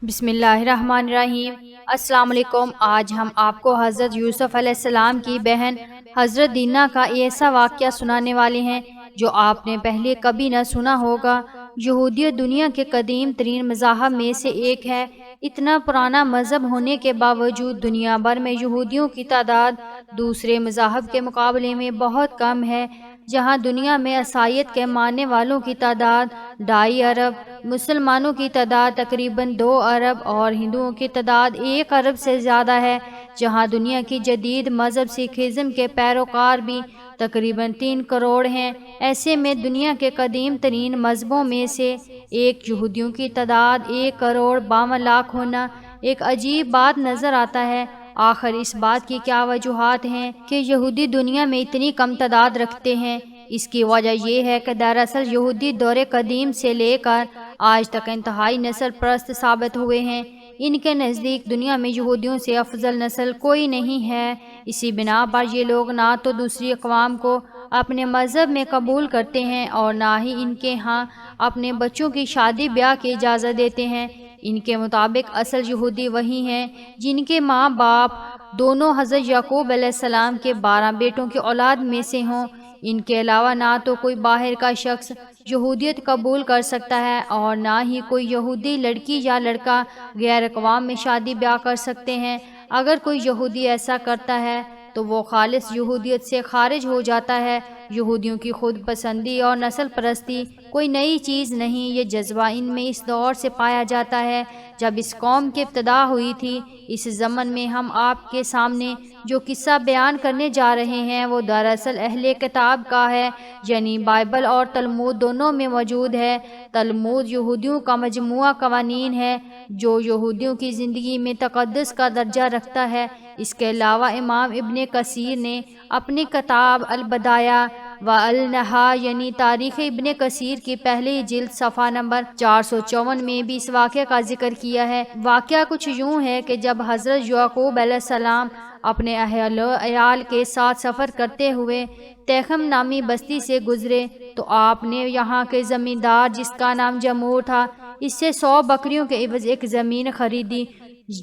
بسم اللہ الرحمن الرحیم۔ السلام علیکم۔ آج ہم آپ کو حضرت یوسف علیہ السلام کی بہن حضرت دینا کا ایسا واقعہ سنانے والے ہیں جو آپ نے پہلے کبھی نہ سنا ہوگا۔ یہودیت دنیا کے قدیم ترین مذاہب میں سے ایک ہے۔ اتنا پرانا مذہب ہونے کے باوجود دنیا بھر میں یہودیوں کی تعداد دوسرے مذاہب کے مقابلے میں بہت کم ہے۔ جہاں دنیا میں عیسائیت کے ماننے والوں کی تعداد 2.5 ارب، مسلمانوں کی تعداد تقریباً 2 ارب اور ہندوؤں کی تعداد 1 ارب سے زیادہ ہے، جہاں دنیا کی جدید مذہب سکھ ازم کے پیروکار بھی تقریباً 3 کروڑ ہیں۔ ایسے میں دنیا کے قدیم ترین مذہبوں میں سے ایک یہودیوں کی تعداد 1 کروڑ 52 لاکھ ہونا ایک عجیب بات نظر آتا ہے۔ آخر اس بات کی کیا وجوہات ہیں کہ یہودی دنیا میں اتنی کم تعداد رکھتے ہیں؟ اس کی وجہ یہ ہے کہ دراصل یہودی دور قدیم سے لے کر آج تک انتہائی نسل پرست ثابت ہوئے ہیں۔ ان کے نزدیک دنیا میں یہودیوں سے افضل نسل کوئی نہیں ہے۔ اسی بنا پر یہ لوگ نہ تو دوسری اقوام کو اپنے مذہب میں قبول کرتے ہیں اور نہ ہی ان کے ہاں اپنے بچوں کی شادی بیاہ کی اجازت دیتے ہیں۔ ان کے مطابق اصل یہودی وہی ہیں جن کے ماں باپ دونوں حضرت یعقوب علیہ السلام کے 12 بیٹوں کی اولاد میں سے ہوں۔ ان کے علاوہ نہ تو کوئی باہر کا شخص یہودیت قبول کر سکتا ہے اور نہ ہی کوئی یہودی لڑکی یا لڑکا غیر اقوام میں شادی بیاہ کر سکتے ہیں۔ اگر کوئی یہودی ایسا کرتا ہے تو وہ خالص یہودیت سے خارج ہو جاتا ہے۔ یہودیوں کی خود پسندی اور نسل پرستی کوئی نئی چیز نہیں، یہ جذبہ ان میں اس دور سے پایا جاتا ہے جب اس قوم کی ابتدا ہوئی تھی۔ اس ضمن میں ہم آپ کے سامنے جو قصہ بیان کرنے جا رہے ہیں وہ دراصل اہل کتاب کا ہے، یعنی بائبل اور تلمود دونوں میں موجود ہے۔ تلمود یہودیوں کا مجموعہ قوانین ہے جو یہودیوں کی زندگی میں تقدس کا درجہ رکھتا ہے۔ اس کے علاوہ امام ابن کثیر نے اپنی کتاب البدایہ و النہا یعنی تاریخ ابن کثیر کی پہلی جلد صفحہ نمبر 454 میں بھی اس واقعہ کا ذکر کیا ہے۔ واقعہ کچھ یوں ہے کہ جب حضرت یعقوب علیہ السلام اپنے اہل و عیال کے ساتھ سفر کرتے ہوئے تیخم نامی بستی سے گزرے تو آپ نے یہاں کے زمیندار جس کا نام جمور تھا اس سے 100 بکریوں کے عوض ایک زمین خریدی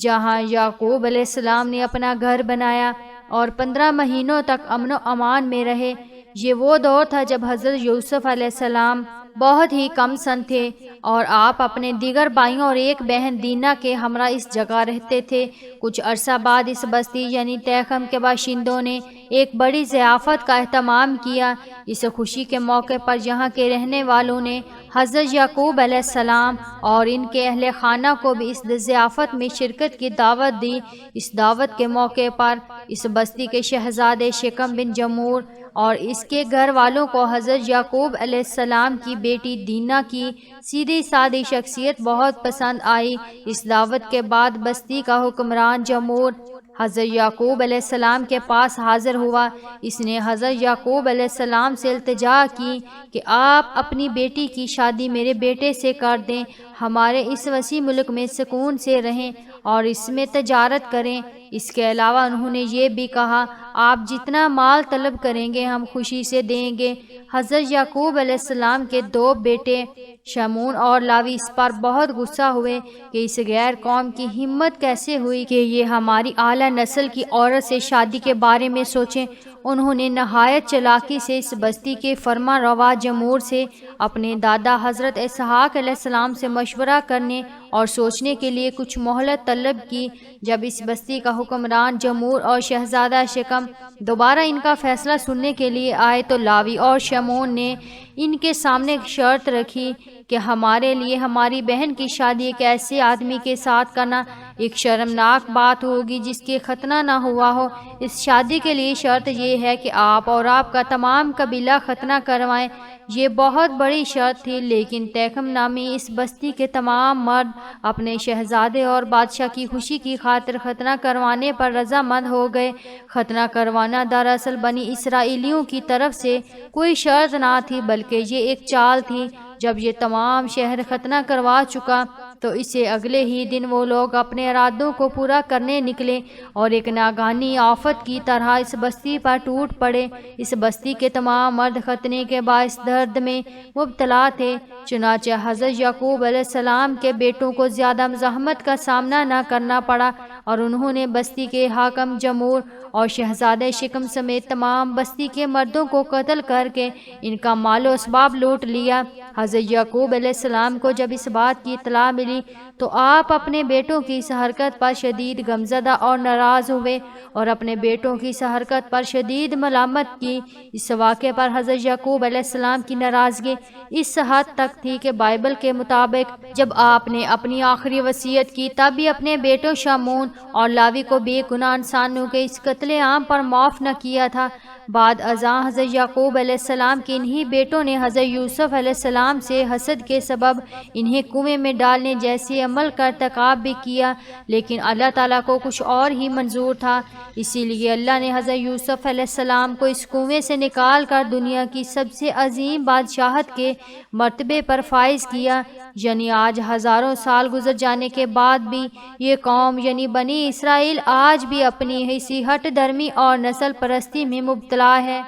جہاں یعقوب علیہ السلام نے اپنا گھر بنایا اور 15 مہینوں تک امن و امان میں رہے۔ یہ وہ دور تھا جب حضرت یوسف علیہ السلام بہت ہی کم سن تھے اور آپ اپنے دیگر بھائیوں اور ایک بہن دینا کے ہمراہ اس جگہ رہتے تھے۔ کچھ عرصہ بعد اس بستی یعنی تیخم کے باشندوں نے ایک بڑی ضیافت کا اہتمام کیا۔ اس خوشی کے موقع پر یہاں کے رہنے والوں نے حضرت یعقوب علیہ السلام اور ان کے اہل خانہ کو بھی اس ضیافت میں شرکت کی دعوت دی۔ اس دعوت کے موقع پر اس بستی کے شہزادے شکم بن جمور اور اس کے گھر والوں کو حضرت یعقوب علیہ السلام کی بیٹی دینا کی سیدھی سادی شخصیت بہت پسند آئی۔ اس دعوت کے بعد بستی کا حکمران جمور حضرت یعقوب علیہ السلام کے پاس حاضر ہوا۔ اس نے حضرت یعقوب علیہ السلام سے التجا کی کہ آپ اپنی بیٹی کی شادی میرے بیٹے سے کر دیں، ہمارے اس وسیع ملک میں سکون سے رہیں اور اس میں تجارت کریں۔ اس کے علاوہ انہوں نے یہ بھی کہا آپ جتنا مال طلب کریں گے ہم خوشی سے دیں گے۔ حضرت یعقوب علیہ السلام کے 2 بیٹے شمعون اور لاوی اس پر بہت غصہ ہوئے کہ اس غیر قوم کی ہمت کیسے ہوئی کہ یہ ہماری اعلیٰ نسل کی عورت سے شادی کے بارے میں سوچیں۔ انہوں نے نہایت چالاکی سے اس بستی کے فرما روا جمور سے اپنے دادا حضرت اسحاق علیہ السلام سے مشورہ کرنے اور سوچنے کے لیے کچھ مہلت طلب کی۔ جب اس بستی کا حکمران جمور اور شہزادہ شکم دوبارہ ان کا فیصلہ سننے کے لیے آئے تو لاوی اور شمعون نے ان کے سامنے ایک شرط رکھی کہ ہمارے لیے ہماری بہن کی شادی ایک ایسے آدمی کے ساتھ کرنا ایک شرمناک بات ہوگی جس کے ختنہ نہ ہوا ہو۔ اس شادی کے لیے شرط یہ ہے کہ آپ اور آپ کا تمام قبیلہ ختنہ کروائیں۔ یہ بہت بڑی شرط تھی لیکن تیخم نامی اس بستی کے تمام مرد اپنے شہزادے اور بادشاہ کی خوشی کی خاطر ختنہ کروانے پر رضامند ہو گئے۔ ختنہ کروانا دراصل بنی اسرائیلیوں کی طرف سے کوئی شرط نہ تھی بلکہ یہ ایک چال تھی جب یہ تمام شہر ختنہ کروا چکا تو اسے اگلے ہی دن وہ لوگ اپنے ارادوں کو پورا کرنے نکلے اور ایک ناگہانی آفت کی طرح اس بستی پر ٹوٹ پڑے۔ اس بستی کے تمام مرد ختنے کے باعث درد میں مبتلا تھے، چنانچہ حضرت یعقوب علیہ السلام کے بیٹوں کو زیادہ مزاحمت کا سامنا نہ کرنا پڑا اور انہوں نے بستی کے حاکم جمور اور شہزادہ شکم سمیت تمام بستی کے مردوں کو قتل کر کے ان کا مال و اسباب لوٹ لیا۔ حضرت یعقوب علیہ السلام کو جب اس بات کی اطلاع ملی تو آپ اپنے بیٹوں کی اس حرکت پر شدید غمزدہ اور ناراض ہوئے اور اپنے بیٹوں کی اس حرکت پر شدید ملامت کی۔ اس واقعے پر حضرت یعقوب علیہ السلام کی ناراضگی اس حد تک تھی کہ بائبل کے مطابق جب آپ نے اپنی آخری وصیت کی تب بھی اپنے بیٹوں شمعون اور لاوی کو بے گناہ انسانوں کے اس قتل عام پر معاف نہ کیا تھا۔ بعد ازاں حضرت یعقوب علیہ السلام کے انہی بیٹوں نے حضرت یوسف علیہ السلام سے حسد کے سبب انہیں کنویں میں ڈالنے جیسے عمل کا ارتکاب بھی کیا، لیکن اللہ تعالیٰ کو کچھ اور ہی منظور تھا۔ اسی لیے اللہ نے حضرت یوسف علیہ السلام کو اس کنویں سے نکال کر دنیا کی سب سے عظیم بادشاہت کے مرتبے پر فائز کیا، یعنی آج ہزاروں سال گزر جانے کے بعد بھی یہ قوم یعنی بنی اسرائیل آج بھی اپنی اسی ہٹ درمی اور نسل پرستی میں مبتلا ہے۔